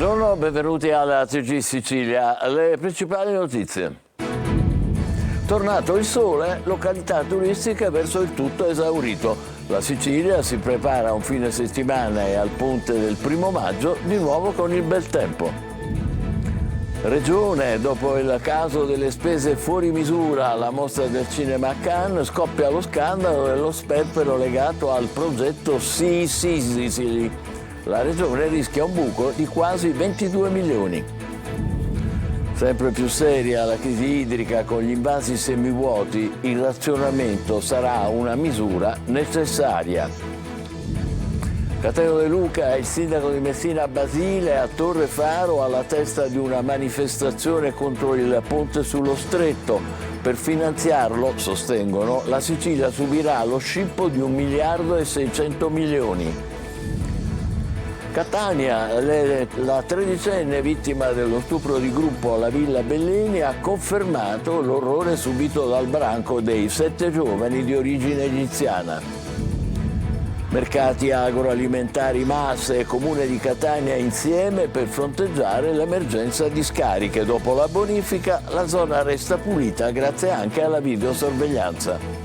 Buongiorno, benvenuti alla TG Sicilia. Le principali notizie. Tornato il sole, località turistiche verso il tutto esaurito. La Sicilia si prepara a un fine settimana e al ponte del 1° maggio di nuovo con il bel tempo. Regione, dopo il caso delle spese fuori misura alla mostra del cinema a Cannes, scoppia lo scandalo dello sperpero legato al progetto Sea Sicily. La Regione rischia un buco di quasi 22 milioni. Sempre più seria la crisi idrica con gli invasi semivuoti, il razionamento sarà una misura necessaria. Cateno De Luca, il sindaco di Messina Basile, a Torre Faro alla testa di una manifestazione contro il ponte sullo Stretto. Per finanziarlo, sostengono, la Sicilia subirà lo scippo di 1 miliardo e 600 milioni. Catania, la 13enne vittima dello stupro di gruppo alla Villa Bellini ha confermato l'orrore subito dal branco dei 7 giovani di origine egiziana. Mercati agroalimentari Massa e Comune di Catania insieme per fronteggiare l'emergenza discariche. Dopo la bonifica la zona resta pulita grazie anche alla videosorveglianza.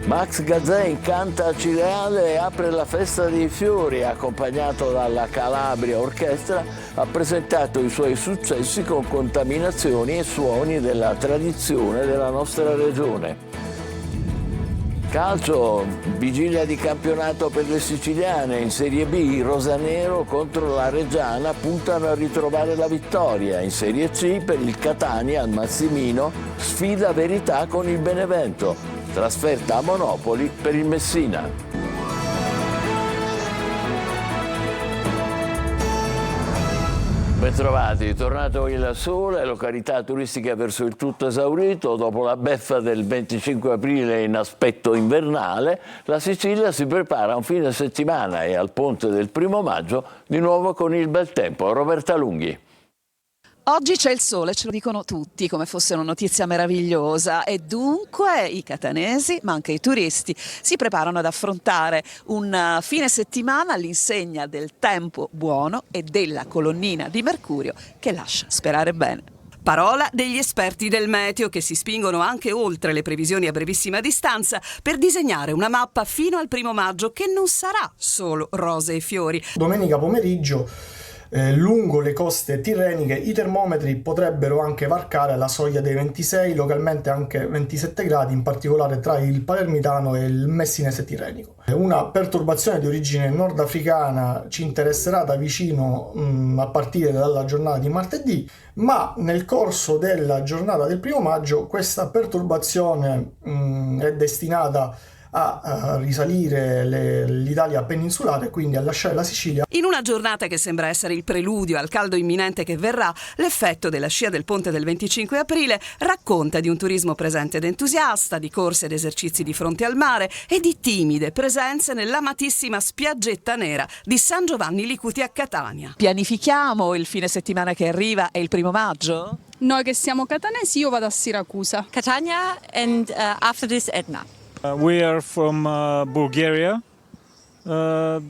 Max Gazzè incanta Cireale e apre la festa dei fiori, accompagnato dalla Calabria Orchestra, ha presentato i suoi successi con contaminazioni e suoni della tradizione della nostra regione. Calcio, vigilia di campionato per le siciliane. In Serie B i rosanero contro la Reggiana puntano a ritrovare la vittoria. In Serie C per il Catania al Massimino sfida verità con il Benevento. Trasferta a Monopoli per il Messina. Bentrovati, tornato il sole, località turistiche verso il tutto esaurito. Dopo la beffa del 25 aprile in aspetto invernale, la Sicilia si prepara a un fine settimana e al ponte del 1° maggio di nuovo con il bel tempo. Roberta Lunghi. Oggi c'è il sole, ce lo dicono tutti come fosse una notizia meravigliosa e dunque i catanesi, ma anche i turisti, si preparano ad affrontare un fine settimana all'insegna del tempo buono e della colonnina di Mercurio che lascia sperare bene. Parola degli esperti del meteo che si spingono anche oltre le previsioni a brevissima distanza per disegnare una mappa fino al 1° maggio che non sarà solo rose e fiori. Domenica pomeriggio lungo le coste tirreniche i termometri potrebbero anche varcare la soglia dei 26, localmente anche 27 gradi, in particolare tra il palermitano e il messinese tirrenico. Una perturbazione di origine nordafricana ci interesserà da vicino a partire dalla giornata di martedì, ma nel corso della giornata del 1° maggio questa perturbazione è destinata a risalire l'Italia peninsulare, quindi a lasciare la Sicilia. In una giornata che sembra essere il preludio al caldo imminente che verrà, l'effetto della scia del ponte del 25 aprile racconta di un turismo presente ed entusiasta, di corse ed esercizi di fronte al mare e di timide presenze nell'amatissima spiaggetta nera di San Giovanni Licuti a Catania. Pianifichiamo il fine settimana che arriva e il 1° maggio? Noi che siamo catanesi, io vado a Siracusa. Catania and after this Etna. We are from Bulgaria.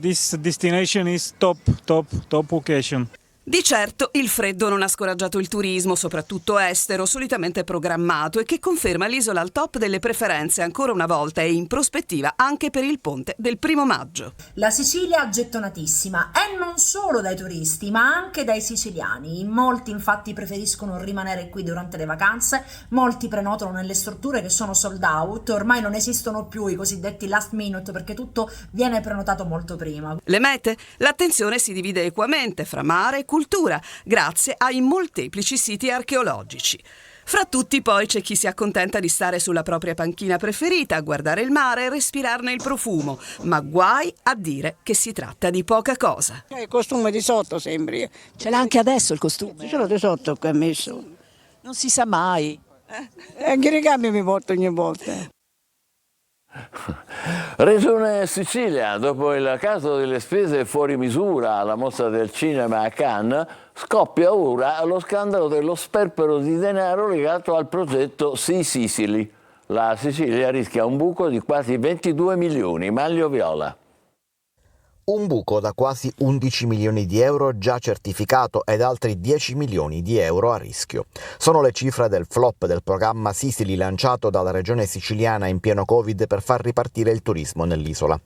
This destination is top occasion. Di certo il freddo non ha scoraggiato il turismo, soprattutto estero, solitamente programmato e che conferma l'isola al top delle preferenze ancora una volta e in prospettiva anche per il ponte del 1° maggio. La Sicilia gettonatissima e non solo dai turisti ma anche dai siciliani. Molti infatti preferiscono rimanere qui durante le vacanze, molti prenotano nelle strutture che sono sold out, ormai non esistono più i cosiddetti last minute perché tutto viene prenotato molto prima. Le mete? L'attenzione si divide equamente fra mare e cultura, grazie ai molteplici siti archeologici. Fra tutti poi c'è chi si accontenta di stare sulla propria panchina preferita, a guardare il mare e respirarne il profumo, ma guai a dire che si tratta di poca cosa. Il costume di sotto sembri. Ce l'ha anche adesso il costume? Ce l'ho di sotto che ho messo. Non si sa mai. Anche ricambio mi porto ogni volta. Regione Sicilia, dopo il caso delle spese fuori misura alla mostra del cinema a Cannes, scoppia ora lo scandalo dello sperpero di denaro legato al progetto Sea Sicily. La Sicilia rischia un buco di quasi 22 milioni. Manlio Viola. Un buco da quasi 11 milioni di euro già certificato ed altri 10 milioni di euro a rischio. Sono le cifre del flop del programma Sicily lanciato dalla regione siciliana in pieno Covid per far ripartire il turismo nell'isola.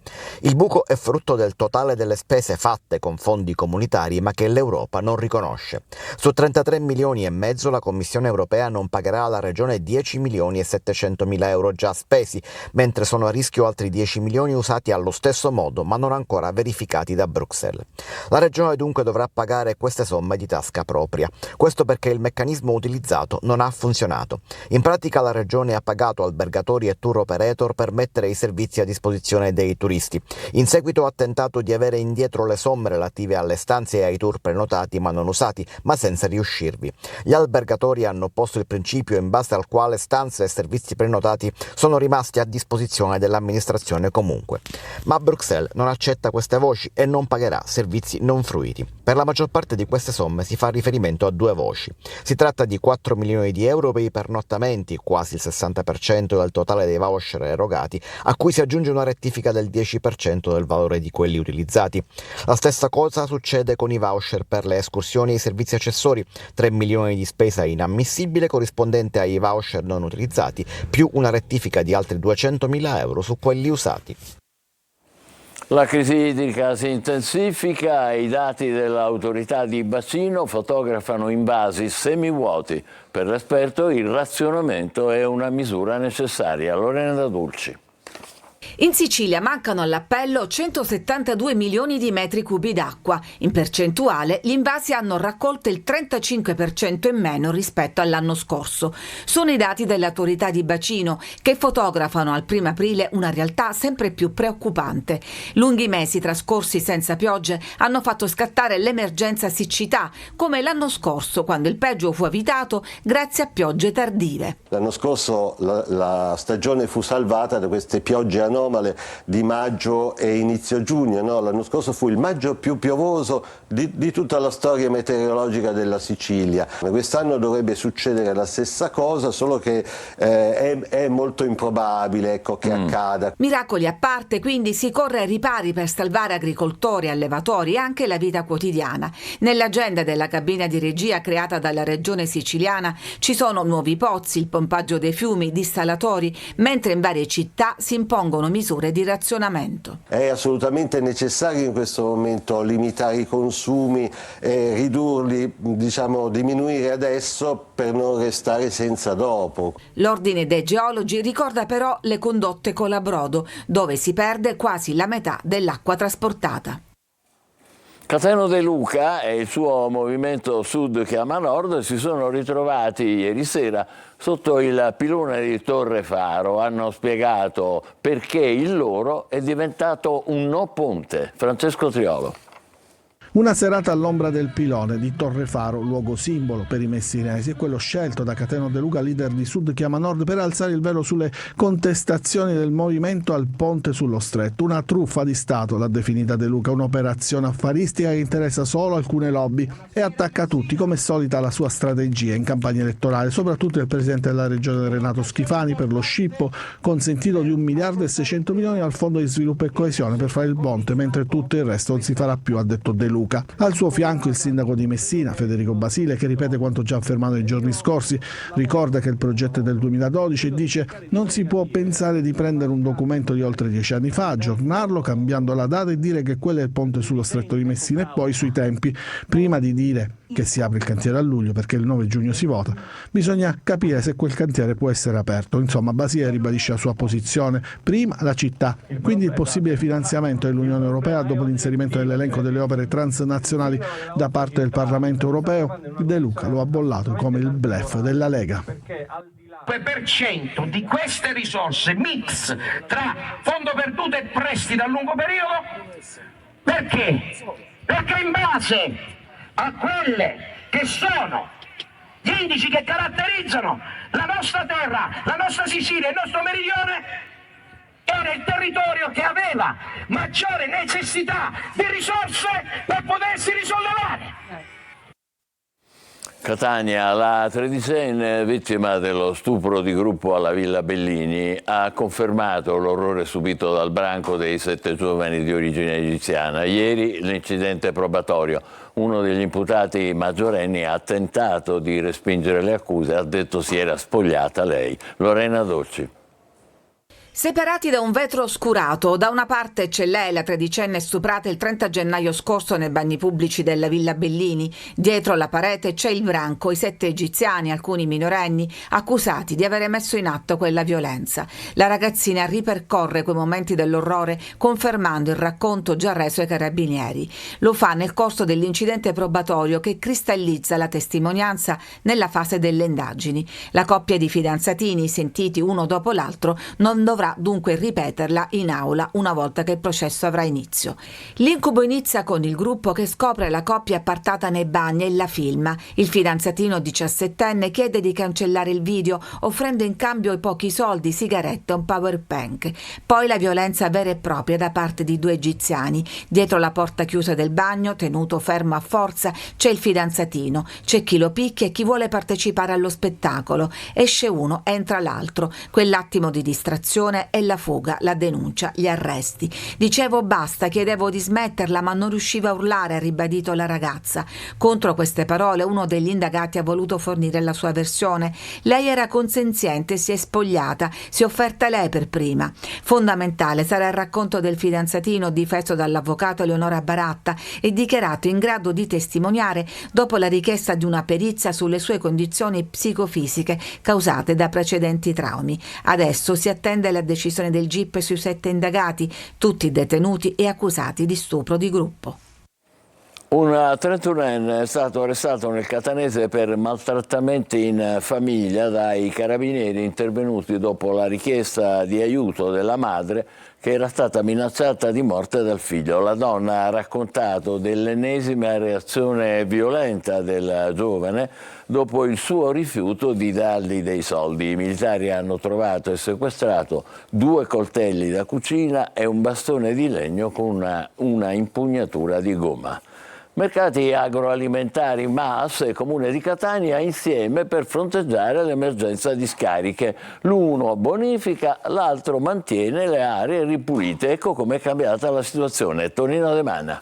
Il buco è frutto del totale delle spese fatte con fondi comunitari ma che l'Europa non riconosce. Su 33 milioni e mezzo la Commissione europea non pagherà alla regione 10 milioni e 700 mila euro già spesi, mentre sono a rischio altri 10 milioni usati allo stesso modo ma non ancora verificati da Bruxelles. La regione dunque dovrà pagare queste somme di tasca propria. Questo perché il meccanismo utilizzato non ha funzionato. In pratica la regione ha pagato albergatori e tour operator per mettere i servizi a disposizione dei turisti. In seguito ha tentato di avere indietro le somme relative alle stanze e ai tour prenotati ma non usati, ma senza riuscirvi. Gli albergatori hanno posto il principio in base al quale stanze e servizi prenotati sono rimasti a disposizione dell'amministrazione comunque. Ma Bruxelles non accetta queste voci e non pagherà servizi non fruiti. Per la maggior parte di queste somme si fa riferimento a due voci. Si tratta di 4 milioni di euro per i pernottamenti, quasi il 60% del totale dei voucher erogati, a cui si aggiunge una rettifica del 10% del valore di quelli utilizzati. La stessa cosa succede con i voucher per le escursioni e i servizi accessori, 3 milioni di spesa inammissibile corrispondente ai voucher non utilizzati, più una rettifica di altri 200.000 euro su quelli usati. La crisi idrica si intensifica e i dati dell'autorità di bacino fotografano invasi semivuoti. Per l'esperto il razionamento è una misura necessaria. Lorena Dulci. In Sicilia mancano all'appello 172 milioni di metri cubi d'acqua. In percentuale, gli invasi hanno raccolto il 35% in meno rispetto all'anno scorso. Sono i dati dell'autorità di bacino che fotografano al 1 aprile una realtà sempre più preoccupante. Lunghi mesi trascorsi senza piogge hanno fatto scattare l'emergenza siccità, come l'anno scorso, quando il peggio fu evitato grazie a piogge tardive. L'anno scorso la stagione fu salvata da queste piogge anomale di maggio e inizio giugno, no? L'anno scorso fu il maggio più piovoso di tutta la storia meteorologica della Sicilia. Quest'anno dovrebbe succedere la stessa cosa, solo che è molto improbabile, ecco, che accada. Miracoli a parte, quindi si corre ai ripari per salvare agricoltori, allevatori e anche la vita quotidiana. Nell'agenda della cabina di regia creata dalla regione siciliana ci sono nuovi pozzi, il pompaggio dei fiumi, dissalatori, mentre in varie città si impongono misure di razionamento. È assolutamente necessario in questo momento limitare i consumi, ridurli, diminuire adesso per non restare senza dopo. L'Ordine dei Geologi ricorda però le condotte Colabrodo, dove si perde quasi la metà dell'acqua trasportata. Cateno De Luca e il suo movimento Sud chiama Nord si sono ritrovati ieri sera sotto il pilone di Torre Faro. Hanno spiegato perché il loro è diventato un no ponte. Francesco Triolo. Una serata all'ombra del pilone di Torre Faro, luogo simbolo per i messinesi, è quello scelto da Cateno De Luca, leader di Sud Chiama Nord, per alzare il velo sulle contestazioni del movimento al ponte sullo stretto. Una truffa di Stato, l'ha definita De Luca, un'operazione affaristica che interessa solo alcune lobby e attacca tutti, come solita la sua strategia in campagna elettorale, soprattutto il presidente della regione Renato Schifani per lo scippo consentito di 1 miliardo e 600 milioni al Fondo di Sviluppo e Coesione per fare il ponte, mentre tutto il resto non si farà più, ha detto De Luca. Al suo fianco il sindaco di Messina, Federico Basile, che ripete quanto già affermato nei giorni scorsi, ricorda che il progetto è del 2012 e dice non si può pensare di prendere un documento di oltre 10 anni fa, aggiornarlo cambiando la data e dire che quello è il ponte sullo stretto di Messina e poi sui tempi, prima di dire che si apre il cantiere a luglio perché il 9 giugno si vota, bisogna capire se quel cantiere può essere aperto. Insomma, Basile ribadisce la sua posizione, prima la città, quindi il possibile finanziamento dell'Unione Europea dopo l'inserimento nell'elenco delle opere transnazionali da parte del Parlamento Europeo. De Luca lo ha bollato come il bluff della Lega. 5% di queste risorse mix tra fondo perduto e prestiti a lungo periodo, perché? Perché in base a quelle che sono gli indici che caratterizzano la nostra terra, la nostra Sicilia, il nostro meridione, era il territorio che aveva maggiore necessità di risorse per potersi risollevare. Catania, la tredicenne vittima dello stupro di gruppo alla Villa Bellini ha confermato l'orrore subito dal branco dei 7 giovani di origine egiziana. Ieri l'incidente probatorio. Uno degli imputati maggiorenni ha tentato di respingere le accuse, ha detto si era spogliata lei. Lorena Docci. Separati da un vetro oscurato, da una parte c'è lei, la tredicenne stuprata il 30 gennaio scorso nei bagni pubblici della Villa Bellini. Dietro la parete c'è il branco, i 7 egiziani, alcuni minorenni, accusati di avere messo in atto quella violenza. La ragazzina ripercorre quei momenti dell'orrore confermando il racconto già reso ai carabinieri. Lo fa nel corso dell'incidente probatorio che cristallizza la testimonianza nella fase delle indagini. La coppia di fidanzatini, sentiti uno dopo l'altro, non dovrà dunque ripeterla in aula una volta che il processo avrà inizio. L'incubo inizia con il gruppo che scopre la coppia appartata nei bagni e la filma. Il fidanzatino 17enne chiede di cancellare il video offrendo in cambio i pochi soldi, sigarette e un power bank. Poi la violenza vera e propria da parte di 2 egiziani. Dietro la porta chiusa del bagno, tenuto fermo a forza, c'è il fidanzatino. C'è chi lo picchia e chi vuole partecipare allo spettacolo. Esce uno, entra l'altro. Quell'attimo di distrazione e la fuga, la denuncia, gli arresti. Dicevo basta, chiedevo di smetterla, ma non riusciva a urlare, ha ribadito la ragazza. Contro queste parole uno degli indagati ha voluto fornire la sua versione. Lei era consenziente, si è spogliata, si è offerta lei per prima. Fondamentale sarà il racconto del fidanzatino difeso dall'avvocato Eleonora Baratta e dichiarato in grado di testimoniare dopo la richiesta di una perizia sulle sue condizioni psicofisiche causate da precedenti traumi. Adesso si attende la decisione del GIP sui 7 indagati, tutti detenuti e accusati di stupro di gruppo. Un 31enne è stato arrestato nel Catanese per maltrattamenti in famiglia dai carabinieri intervenuti dopo la richiesta di aiuto della madre che era stata minacciata di morte dal figlio. La donna ha raccontato dell'ennesima reazione violenta del giovane dopo il suo rifiuto di dargli dei soldi. I militari hanno trovato e sequestrato 2 coltelli da cucina e un bastone di legno con una impugnatura di gomma. Mercati agroalimentari MAS e Comune di Catania insieme per fronteggiare l'emergenza di scariche. L'uno bonifica, l'altro mantiene le aree ripulite. Ecco com'è cambiata la situazione. Tonino De Mana.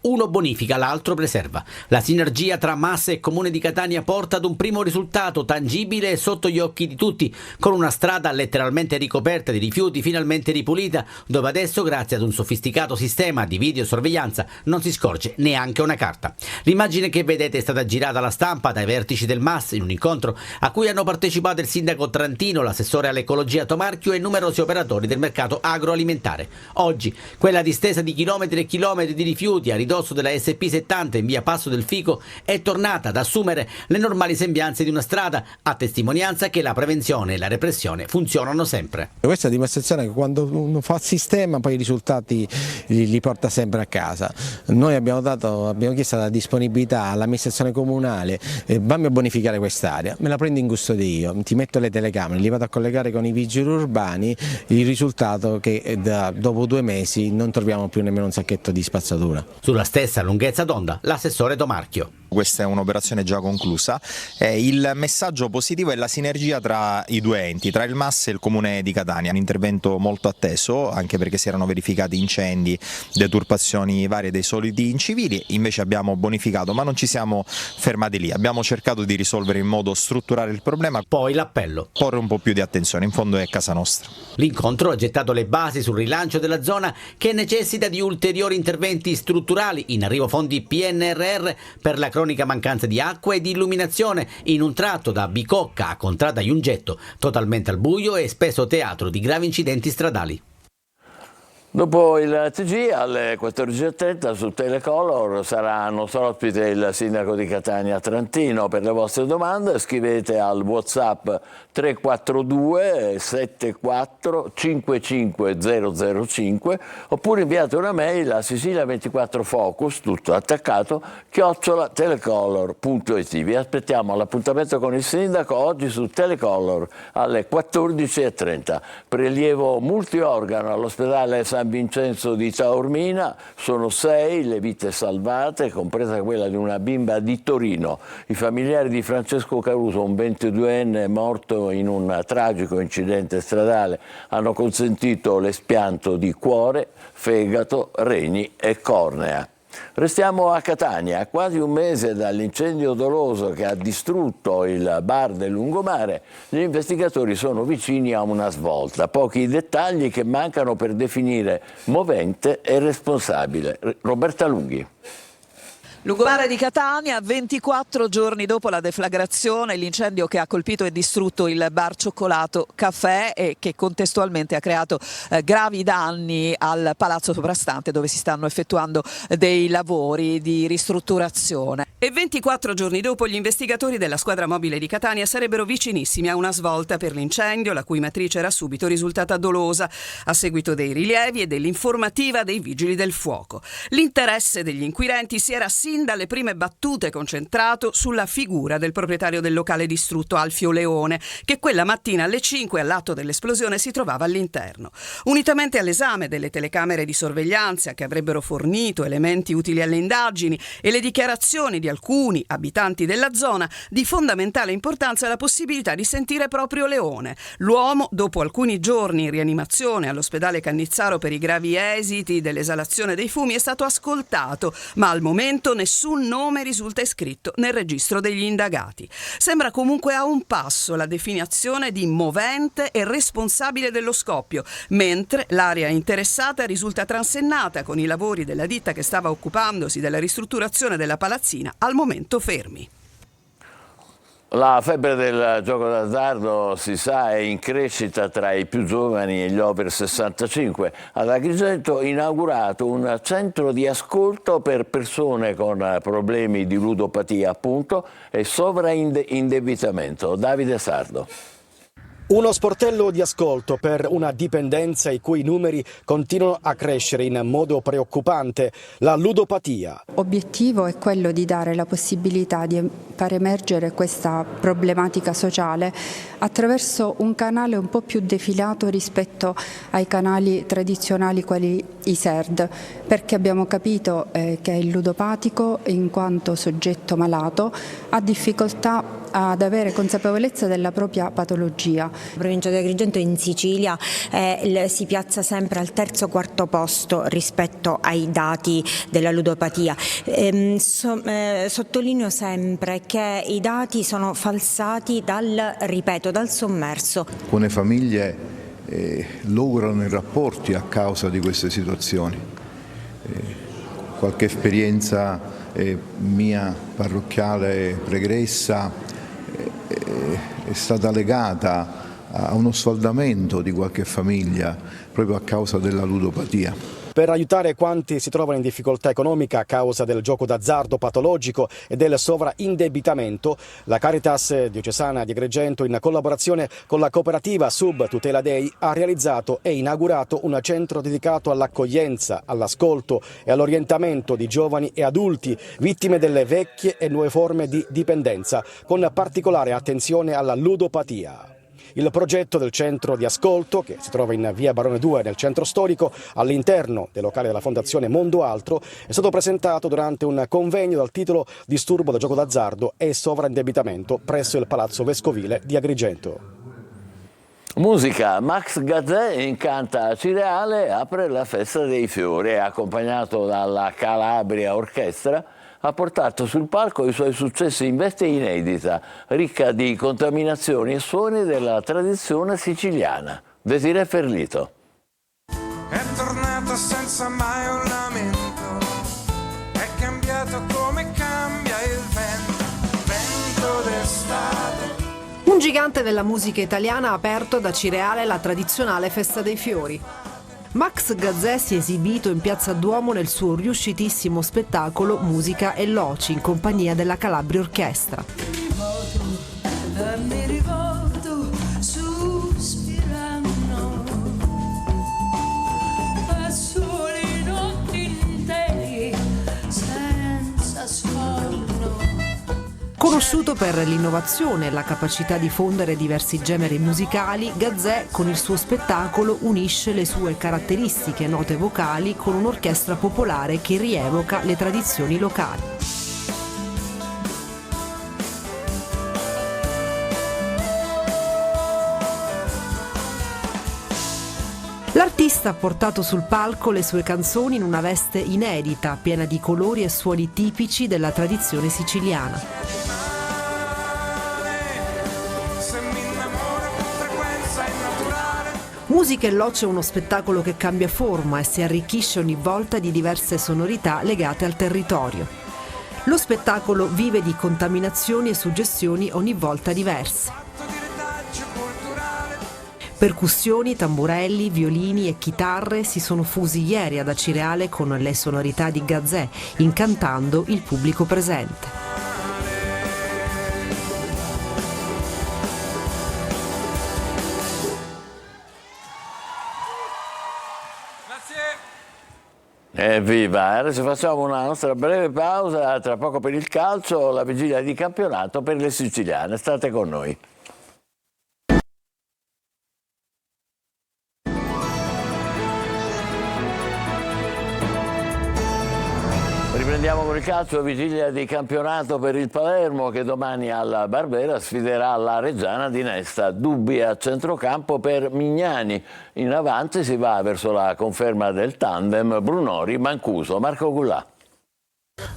Uno bonifica, l'altro preserva. La sinergia tra MAS e Comune di Catania porta ad un primo risultato tangibile e sotto gli occhi di tutti, con una strada letteralmente ricoperta di rifiuti finalmente ripulita, dove adesso, grazie ad un sofisticato sistema di videosorveglianza, non si scorge neanche una carta. L'immagine che vedete è stata girata alla stampa dai vertici del MAS in un incontro a cui hanno partecipato il sindaco Trantino, l'assessore all'ecologia Tomarchio e numerosi operatori del mercato agroalimentare. Oggi quella distesa di chilometri e chilometri di rifiuti a ridosso della SP70 in via Passo del Fico è tornata ad assumere le normali sembianze di una strada, a testimonianza che la prevenzione e la repressione funzionano sempre. Questa è la dimostrazione che quando uno fa il sistema poi i risultati li porta sempre a casa. Noi abbiamo chiesto la disponibilità all'amministrazione comunale, vammi a bonificare quest'area, me la prendo in custodia io, ti metto le telecamere, li vado a collegare con i vigili urbani, il risultato è che dopo 2 mesi non troviamo più nemmeno un sacchetto di spazzatura. Sulla stessa lunghezza d'onda l'assessore Tomarchio. Questa è un'operazione già conclusa. Il messaggio positivo è la sinergia tra i 2 enti, tra il MAS e il Comune di Catania. Un intervento molto atteso, anche perché si erano verificati incendi, deturpazioni varie dei solidi incivili. Invece abbiamo bonificato, ma non ci siamo fermati lì. Abbiamo cercato di risolvere in modo strutturale il problema. Poi l'appello. Porre un po' più di attenzione, in fondo è casa nostra. L'incontro ha gettato le basi sul rilancio della zona che necessita di ulteriori interventi strutturali, in arrivo fondi PNRR per la cronica mancanza di acqua e di illuminazione in un tratto da Bicocca a Contrada Iungetto, totalmente al buio e spesso teatro di gravi incidenti stradali. Dopo il TG alle 14.30 su Telecolor sarà nostro ospite il sindaco di Catania Trantino. Per le vostre domande scrivete al WhatsApp 342 74 55 005 oppure inviate una mail a Sicilia24Focus, tutto attaccato, @telecolor.it. Vi aspettiamo all'appuntamento con il sindaco oggi su Telecolor alle 14.30. Prelievo multiorgano all'ospedale San San Vincenzo di Taormina. Sono 6 le vite salvate, compresa quella di una bimba di Torino. I familiari di Francesco Caruso, un 22enne morto in un tragico incidente stradale, hanno consentito l'espianto di cuore, fegato, reni e cornea. Restiamo a Catania. A quasi un mese dall'incendio doloso che ha distrutto il bar del lungomare, gli investigatori sono vicini a una svolta. Pochi dettagli che mancano per definire movente e responsabile. Roberta Lunghi. Lungomare di Catania, 24 giorni dopo la deflagrazione, l'incendio che ha colpito e distrutto il bar Cioccolato Caffè e che contestualmente ha creato gravi danni al palazzo soprastante dove si stanno effettuando dei lavori di ristrutturazione. E 24 giorni dopo gli investigatori della squadra mobile di Catania sarebbero vicinissimi a una svolta per l'incendio, la cui matrice era subito risultata dolosa a seguito dei rilievi e dell'informativa dei vigili del fuoco. L'interesse degli inquirenti si era sin dalle prime battute concentrato sulla figura del proprietario del locale distrutto, Alfio Leone, che quella mattina alle 5 all'atto dell'esplosione si trovava all'interno. Unitamente all'esame delle telecamere di sorveglianza che avrebbero fornito elementi utili alle indagini e le dichiarazioni di alcuni abitanti della zona, di fondamentale importanza la possibilità di sentire proprio Leone. L'uomo, dopo alcuni giorni in rianimazione all'ospedale Cannizzaro per i gravi esiti dell'esalazione dei fumi, è stato ascoltato, ma al momento nessun nome risulta iscritto nel registro degli indagati. Sembra comunque a un passo la definizione di movente e responsabile dello scoppio, mentre l'area interessata risulta transennata con i lavori della ditta che stava occupandosi della ristrutturazione della palazzina al momento fermi. La febbre del gioco d'azzardo, si sa, è in crescita tra i più giovani e gli over 65. Ad Agrigento è inaugurato un centro di ascolto per persone con problemi di ludopatia, appunto, e sovraindebitamento. Davide Sardo. Uno sportello di ascolto per una dipendenza i cui numeri continuano a crescere in modo preoccupante, la ludopatia. L'obiettivo è quello di dare la possibilità di far emergere questa problematica sociale attraverso un canale un po' più defilato rispetto ai canali tradizionali quali i SERD, perché abbiamo capito che il ludopatico, in quanto soggetto malato, ha difficoltà ad avere consapevolezza della propria patologia. La provincia di Agrigento in Sicilia si piazza sempre al terzo o quarto posto rispetto ai dati della ludopatia. Sottolineo sempre che i dati sono falsati dal sommerso. Alcune famiglie lograno i rapporti a causa di queste situazioni. Qualche esperienza mia parrocchiale pregressa è stata legata a uno sfaldamento di qualche famiglia proprio a causa della ludopatia. Per aiutare quanti si trovano in difficoltà economica a causa del gioco d'azzardo patologico e del sovraindebitamento, la Caritas diocesana di Agrigento, in collaborazione con la cooperativa Sub Tutela Dei, ha realizzato e inaugurato un centro dedicato all'accoglienza, all'ascolto e all'orientamento di giovani e adulti vittime delle vecchie e nuove forme di dipendenza, con particolare attenzione alla ludopatia. Il progetto del centro di ascolto, che si trova in via Barone 2 nel centro storico, all'interno del locale della Fondazione Mondo Altro, è stato presentato durante un convegno dal titolo Disturbo da gioco d'azzardo e sovraindebitamento presso il Palazzo Vescovile di Agrigento. Musica. Max Gazzè incanta Cireale, apre la Festa dei Fiori, accompagnato dalla Calabria Orchestra. Ha portato sul palco i suoi successi in veste inedita, ricca di contaminazioni e suoni della tradizione siciliana. Desiree Ferlito. È tornato senza mai un lamento, è cambiato come cambia il vento d'estate. Un gigante della musica italiana ha aperto da Cireale la tradizionale Festa dei Fiori. Max Gazzè si è esibito in Piazza Duomo nel suo riuscitissimo spettacolo Musica e Loci in compagnia della Calabria Orchestra. Con Conosciuto per l'innovazione e la capacità di fondere diversi generi musicali, Gazzè con il suo spettacolo unisce le sue caratteristiche note vocali con un'orchestra popolare che rievoca le tradizioni locali. L'artista ha portato sul palco le sue canzoni in una veste inedita, piena di colori e suoni tipici della tradizione siciliana. Musica e Loce è uno spettacolo che cambia forma e si arricchisce ogni volta di diverse sonorità legate al territorio. Lo spettacolo vive di contaminazioni e suggestioni ogni volta diverse. Percussioni, tamburelli, violini e chitarre si sono fusi ieri ad Acireale con le sonorità di Gazzè, incantando il pubblico presente. Evviva! Adesso facciamo una nostra breve pausa, tra poco per il calcio, la vigilia di campionato per le siciliane. State con noi. Riprendiamo con il calcio, vigilia di campionato per il Palermo che domani alla Barbera sfiderà la Reggiana di Nesta. Dubbi a centrocampo per Mignani. In avanti si va verso la conferma del tandem Brunori-Mancuso. Marco Gullà.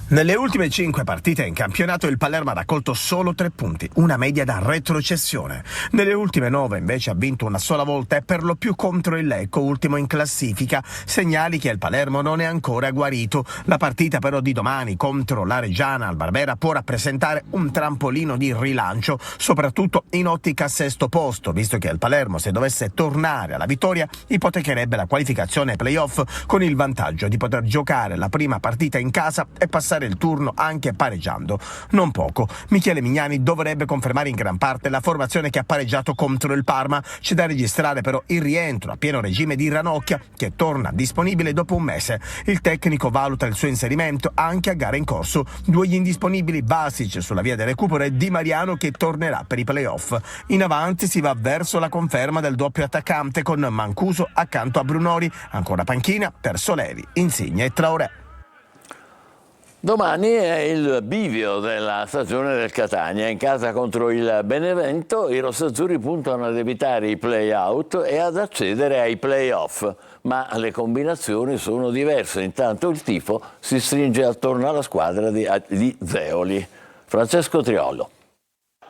Nelle ultime 5 partite in campionato il Palermo ha raccolto solo 3 punti, una media da retrocessione. Nelle ultime 9 invece ha vinto una sola volta e per lo più contro il Lecco, ultimo in classifica, segnali che il Palermo non è ancora guarito. La partita però di domani contro la Reggiana al Barbera può rappresentare un trampolino di rilancio, soprattutto in ottica sesto posto, visto che il Palermo, se dovesse tornare alla vittoria, ipotecherebbe la qualificazione ai playoff con il vantaggio di poter giocare la prima partita in casa e passare il turno anche pareggiando. Non poco. Michele Mignani dovrebbe confermare in gran parte la formazione che ha pareggiato contro il Parma. C'è da registrare però il rientro a pieno regime di Ranocchia, che torna disponibile dopo un mese. Il tecnico valuta il suo inserimento anche a gare in corso. 2 gli indisponibili, Basic sulla via del recupero e Di Mariano che tornerà per i playoff. In avanti si va verso la conferma del doppio attaccante con Mancuso accanto a Brunori, ancora panchina per Soleri, Insigne e Traoré. Domani è il bivio della stagione del Catania. In casa contro il Benevento i rossazzurri puntano ad evitare i play-out e ad accedere ai play-off, ma le combinazioni sono diverse. Intanto il tifo si stringe attorno alla squadra di Zeoli. Francesco Triolo.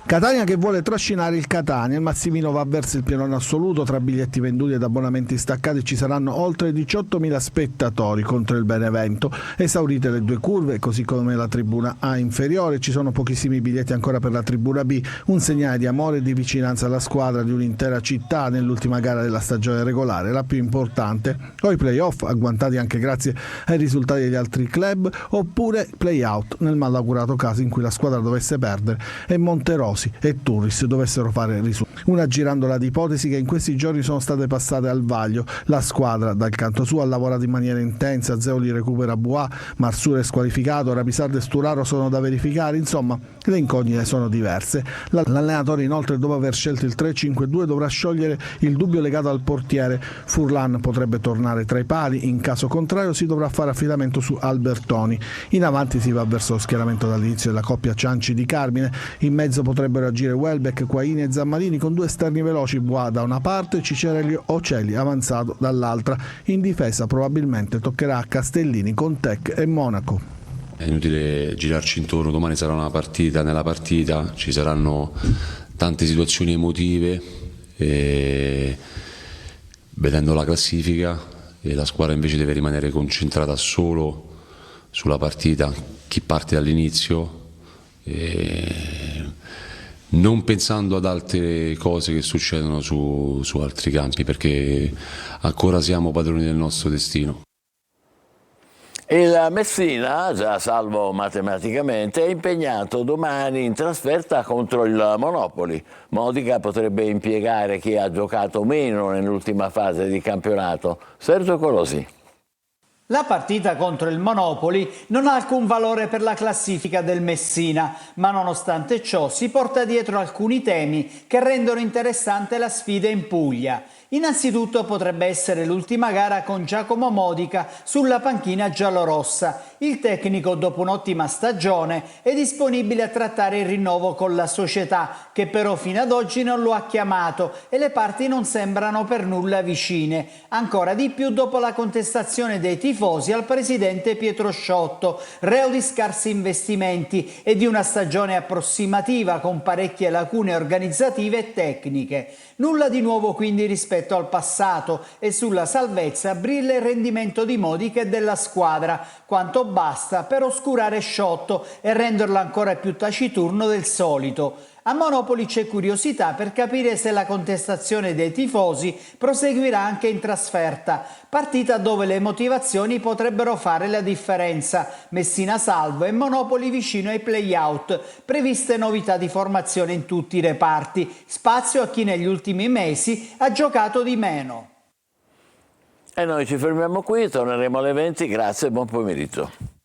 Catania che vuole trascinare il Catania, il Massimino va verso il pienone assoluto, tra biglietti venduti ed abbonamenti staccati ci saranno oltre 18.000 spettatori contro il Benevento, esaurite le 2 curve così come la tribuna A inferiore, ci sono pochissimi biglietti ancora per la tribuna B, un segnale di amore e di vicinanza alla squadra di un'intera città nell'ultima gara della stagione regolare, la più importante, o i playoff agguantati anche grazie ai risultati degli altri club, oppure play-out nel malaugurato caso in cui la squadra dovesse perdere e Monterosi e Turris dovessero fare risultati. Una girandola di ipotesi che in questi giorni sono state passate al vaglio. La squadra dal canto suo ha lavorato in maniera intensa, Zeoli recupera Bois, Marsure è squalificato, Rapisardo e Sturaro sono da verificare, insomma le incognite sono diverse. L'allenatore inoltre dopo aver scelto il 3-5-2 dovrà sciogliere il dubbio legato al portiere. Furlan potrebbe tornare tra i pali, in caso contrario si dovrà fare affidamento su Albertoni. In avanti si va verso lo schieramento dall'inizio della coppia Cianci di Carmine, in mezzo potrebbero agire Welbeck, Quaini e Zammarini con 2 esterni veloci, Bois da una parte, Cicerelli Ocelli avanzato dall'altra. In difesa probabilmente toccherà a Castellini con Tec e Monaco. È inutile girarci intorno, domani sarà una partita, nella partita ci saranno tante situazioni emotive, e vedendo la classifica e la squadra invece deve rimanere concentrata solo sulla partita, chi parte dall'inizio, non pensando ad altre cose che succedono su altri campi, perché ancora siamo padroni del nostro destino. Il Messina, già salvo matematicamente, è impegnato domani in trasferta contro il Monopoli. Modica potrebbe impiegare chi ha giocato meno nell'ultima fase di campionato. Sergio Colosi. La partita contro il Monopoli non ha alcun valore per la classifica del Messina, ma nonostante ciò si porta dietro alcuni temi che rendono interessante la sfida in Puglia. Innanzitutto potrebbe essere l'ultima gara con Giacomo Modica sulla panchina giallorossa. Il tecnico, dopo un'ottima stagione, è disponibile a trattare il rinnovo con la società, che però fino ad oggi non lo ha chiamato e le parti non sembrano per nulla vicine. Ancora di più dopo la contestazione dei tifosi al presidente Pietro Sciotto, reo di scarsi investimenti e di una stagione approssimativa con parecchie lacune organizzative e tecniche. Nulla di nuovo quindi rispetto al passato e sulla salvezza brilla il rendimento di Modica e della squadra, quanto basta per oscurare Sciotto e renderlo ancora più taciturno del solito. A Monopoli c'è curiosità per capire se la contestazione dei tifosi proseguirà anche in trasferta, partita dove le motivazioni potrebbero fare la differenza. Messina salvo e Monopoli vicino ai play-out, previste novità di formazione in tutti i reparti, spazio a chi negli ultimi mesi ha giocato di meno. E noi ci fermiamo qui, torneremo alle 20, grazie e buon pomeriggio.